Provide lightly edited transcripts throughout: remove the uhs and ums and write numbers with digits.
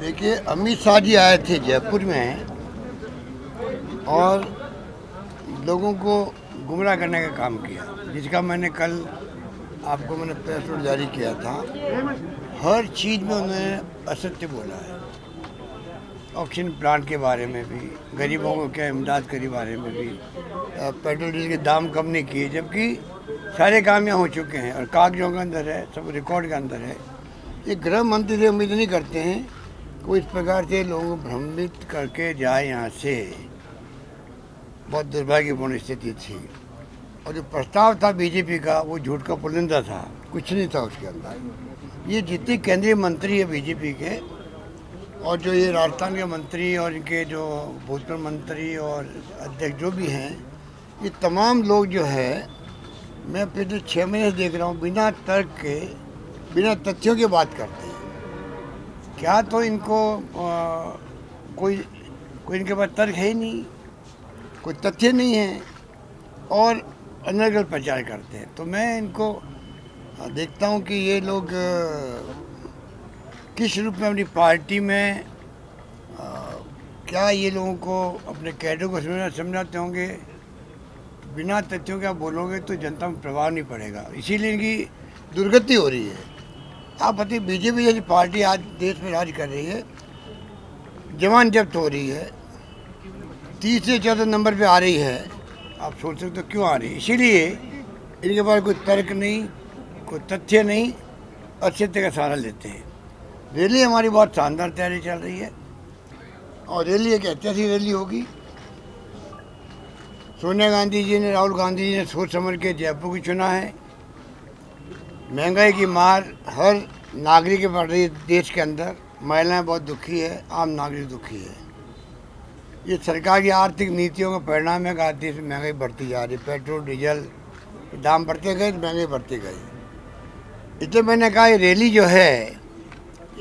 देखिए, अमित शाह जी आए थे जयपुर में और लोगों को गुमराह करने का काम किया, जिसका मैंने कल आपको प्रेस नोट जारी किया था। हर चीज़ में उन्होंने असत्य बोला है। ऑक्सीजन प्लांट के बारे में भी, गरीबों को क्या इमदाद के बारे में भी, पेट्रोल डीजल के दाम कम नहीं किए, जबकि सारे काम यहाँ हो चुके हैं और कागजों के अंदर है, सब रिकॉर्ड के अंदर है। ये गृह मंत्री से उम्मीद नहीं करते हैं वो इस प्रकार से लोगों को भ्रमित करके जाए यहाँ से। बहुत दुर्भाग्यपूर्ण स्थिति थी। और जो प्रस्ताव था बीजेपी का, वो झूठ का पुलिंदा था, कुछ नहीं था उसके अंदर। ये जितने केंद्रीय मंत्री है बीजेपी के, और जो ये राजस्थान के मंत्री और इनके जो भूतपूर्व मंत्री और अध्यक्ष जो भी हैं, ये तमाम लोग जो है, मैं पिछले 6 महीने से देख रहा हूँ, बिना तर्क के, बिना तथ्यों की बात करते हैं। क्या तो इनको कोई इनके पास तर्क है ही नहीं, कोई तथ्य नहीं है, और अनर्गल प्रचार करते हैं। तो मैं इनको देखता हूँ कि ये लोग किस रूप में अपनी पार्टी में क्या ये लोगों को, अपने कैडर को समझाते होंगे। बिना तथ्यों के आप बोलोगे तो जनता में प्रभाव नहीं पड़ेगा, इसीलिए इनकी दुर्गति हो रही है। आप बताइए, बीजेपी जैसी पार्टी आज देश में राज कर रही है, जवान जब्त हो रही है, 30 से 14 नंबर पे आ रही है। आप सोच सकते हो क्यों आ रही है? इसीलिए इनके पास कोई तर्क नहीं, कोई तथ्य नहीं, असत्य का सहारा लेते हैं। रैली हमारी बहुत शानदार तैयारी चल रही है, और रैली एक ऐतिहासिक रैली होगी। सोनिया गांधी जी ने, राहुल गांधी जी ने सोच समझ के जयपुर को चुना है। महंगाई की मार हर नागरिक पे पड़ रही है देश के अंदर। महिलाएं बहुत दुखी है, आम नागरिक दुखी है। ये सरकार की आर्थिक नीतियों का परिणाम है कि आज देश में महंगाई बढ़ती जा रही है। पेट्रोल डीजल दाम बढ़ते गए तो महंगाई बढ़ती गई। इसलिए मैंने कहा ये रैली जो है,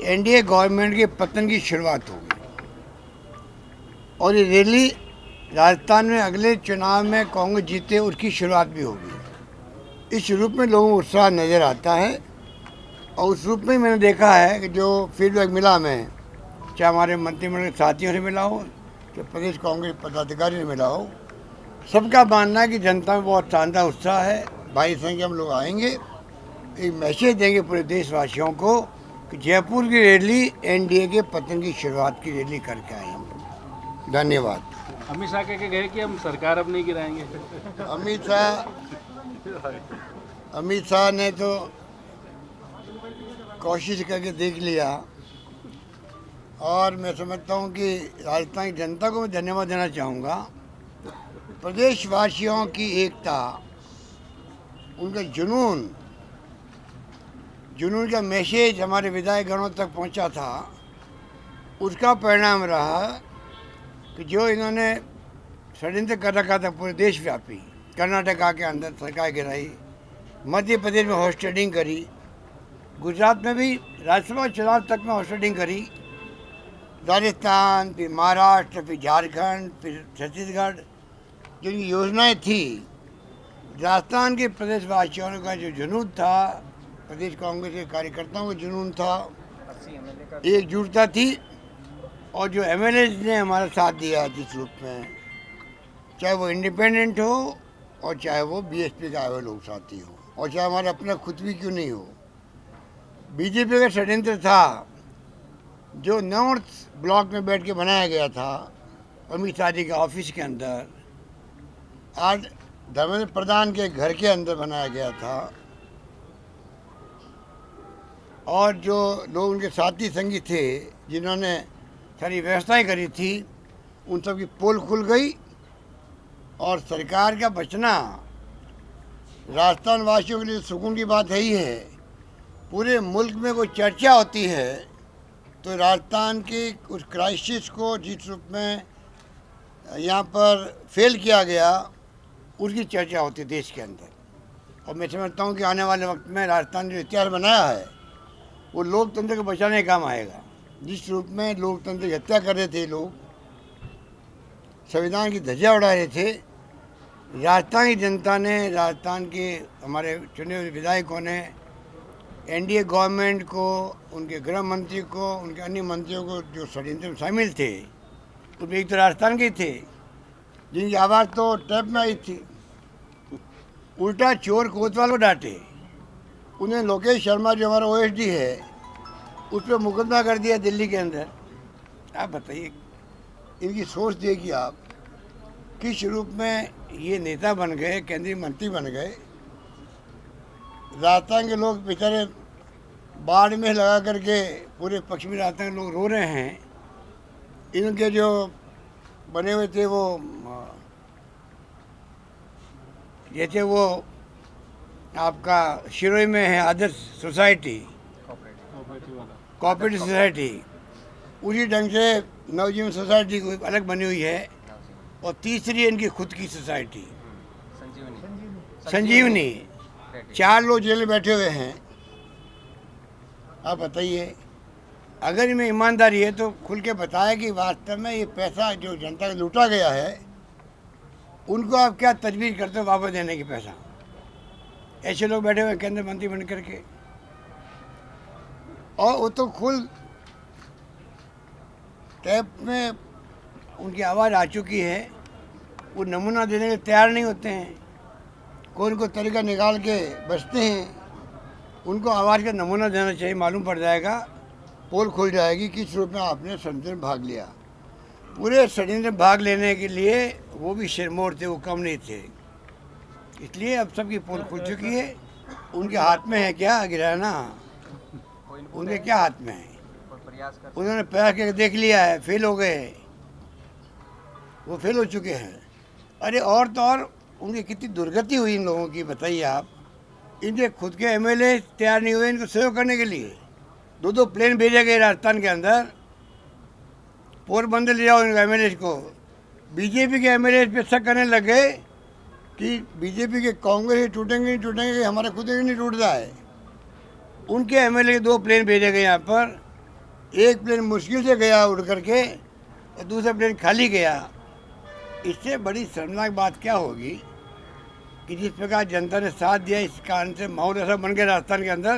एनडीए गवर्नमेंट के पतन की शुरुआत होगी, और ये रैली राजस्थान में अगले चुनाव में कांग्रेस जीते उसकी शुरुआत भी होगी। इस रूप में लोगों को उत्साह नज़र आता है, और उस रूप में मैंने देखा है कि जो फीडबैक मिला, मैं चाहे हमारे मंत्रिमंडल के साथियों से मिला हो, चाहे प्रदेश कांग्रेस पदाधिकारी से मिला हो, सबका मानना है कि जनता में बहुत शानदार उत्साह है। भारी संख्या में लोग आएंगे। एक मैसेज देंगे पूरे देशवासियों को कि जयपुर की रैली एनडीए के पतन की शुरुआत की रैली करके आए हम। धन्यवाद। अमित शाह कह के गए कि हम सरकार अब नहीं गिराएंगे। अमित शाह ने तो कोशिश करके देख लिया, और मैं समझता हूँ कि राजस्थान की जनता को मैं धन्यवाद देना चाहूँगा। प्रदेशवासियों की एकता, उनका जुनून का मैसेज हमारे विधायकगणों तक पहुँचा था। उसका परिणाम रहा कि जो इन्होंने षड्यंत्र कर रखा था पूरे देशव्यापी, कर्नाटका के अंदर सरकार गिराई, मध्य प्रदेश में होस्टेडिंग करी, गुजरात में भी राज्यसभा चुनाव तक में होस्टेडिंग करी, राजस्थान, फिर महाराष्ट्र, फिर झारखंड, फिर छत्तीसगढ़, जो योजनाएं थी, राजस्थान के प्रदेशवासियों का जो जुनून था, प्रदेश कांग्रेस के कार्यकर्ताओं का जुनून था, एकजुटता थी, और जो एमएलए ने हमारा साथ दिया जिस रूप में, चाहे वो इंडिपेंडेंट हो और चाहे वो बीएसपी का आए हुए लोग साथी हो, और चाहे हमारा अपना खुद भी क्यों नहीं हो। बीजेपी का षड्यंत्र था जो नॉर्थ ब्लॉक में बैठ के बनाया गया था अमित शाह जी के ऑफिस के अंदर, आज धर्मेंद्र प्रधान के घर के अंदर बनाया गया था, और जो लोग उनके साथी संगी थे जिन्होंने सारी व्यवस्थाएं करी थी, उन सब की पोल खुल गई। और सरकार का बचना राजस्थान वासियों के लिए सुकून की बात है ही है। पूरे मुल्क में कोई चर्चा होती है तो राजस्थान के उस क्राइसिस को जिस रूप में यहाँ पर फेल किया गया, उसकी चर्चा होती है देश के अंदर। और मैं समझता हूँ कि आने वाले वक्त में राजस्थान जो इतिहास बनाया है, वो लोकतंत्र को बचाने का काम आएगा। जिस रूप में लोकतंत्र की हत्या कर रहे थे लोग, संविधान की धज्जियां उड़ा रहे थे, राजस्थान की जनता ने, राजस्थान के हमारे चुने हुए विधायकों ने एनडीए गवर्नमेंट को, उनके गृह मंत्री को, उनके अन्य मंत्रियों को जो षड्यंत्र में शामिल थे, उसमें एक तो राजस्थान के थे जिनकी आवाज़ तो टैप में आई थी। उल्टा चोर कोतवाल को डांटे। उन्हें लोकेश शर्मा जो हमारा ओएसडी है उस पर मुकदमा कर दिया दिल्ली के अंदर। आप बताइए, इनकी सोच देखिए आप, किस रूप में ये नेता बन गए, केंद्रीय मंत्री बन गए। राजस्थान के लोग बेचारे बाढ़ में लगा करके, पूरे पश्चिमी राजस्थान के लोग रो रहे हैं। इनके जो बने हुए थे वो जैसे वो आपका शिरोई में है आदर्श सोसाइटी, कोऑपरेटिव सोसाइटी, उसी ढंग से नवजीवन सोसाइटी कोई अलग बनी हुई है। और तीसरी इनकी खुद की सोसाइटी संजीवनी। 4 लोग जेल में बैठे हुए हैं। आप बताइए, अगर इनमें ईमानदारी है तो खुल के बताया कि वास्तव में ये पैसा जो जनता का लूटा गया है, उनको आप क्या तजवीज़ करते हो वापस देने की पैसा। ऐसे लोग बैठे हुए हैं केंद्रीय मंत्री बन करके, और वो तो खुद टैप में उनकी आवाज़ आ चुकी है। वो नमूना देने के तैयार नहीं होते हैं। कोई उनको तरीका निकाल के बचते हैं। उनको आवाज़ का नमूना देना चाहिए, मालूम पड़ जाएगा, पोल खुल जाएगी किस रूप में आपने षड्यंत्र में भाग लिया। पूरे षड्यंत्र में भाग लेने के लिए वो भी सिरमौर थे, वो कम नहीं थे। इसलिए अब सबकी पोल खुल चुकी है। उनके हाथ में है क्या गिराना? उनके क्या हाथ में है? उन्होंने प्रयास करके देख लिया है, फेल हो गए, वो फेल हो चुके हैं। अरे और तो और उनकी कितनी दुर्गति हुई इन लोगों की, बताइए आप। इनके खुद के एमएलए तैयार नहीं हुए इनको सहयोग करने के लिए। 2 प्लेन भेजे गए राजस्थान के अंदर, पोरबंदर ले जाओ इनके एमएलए को। बीजेपी के एमएलए पे शक करने लग गए कि बीजेपी के कांग्रेस टूटेंगे नहीं टूटेंगे, हमारा खुद ही नहीं टूट रहा है। उनके एमएलए के 2 प्लेन भेजे गए यहाँ पर। एक प्लेन मुश्किल से गया उड़ करके और दूसरा प्लेन खाली गया। इससे बड़ी शर्मनाक बात क्या होगी कि जिस प्रकार जनता ने साथ दिया, इस कारण से माहौल ऐसा बन गया राजस्थान के अंदर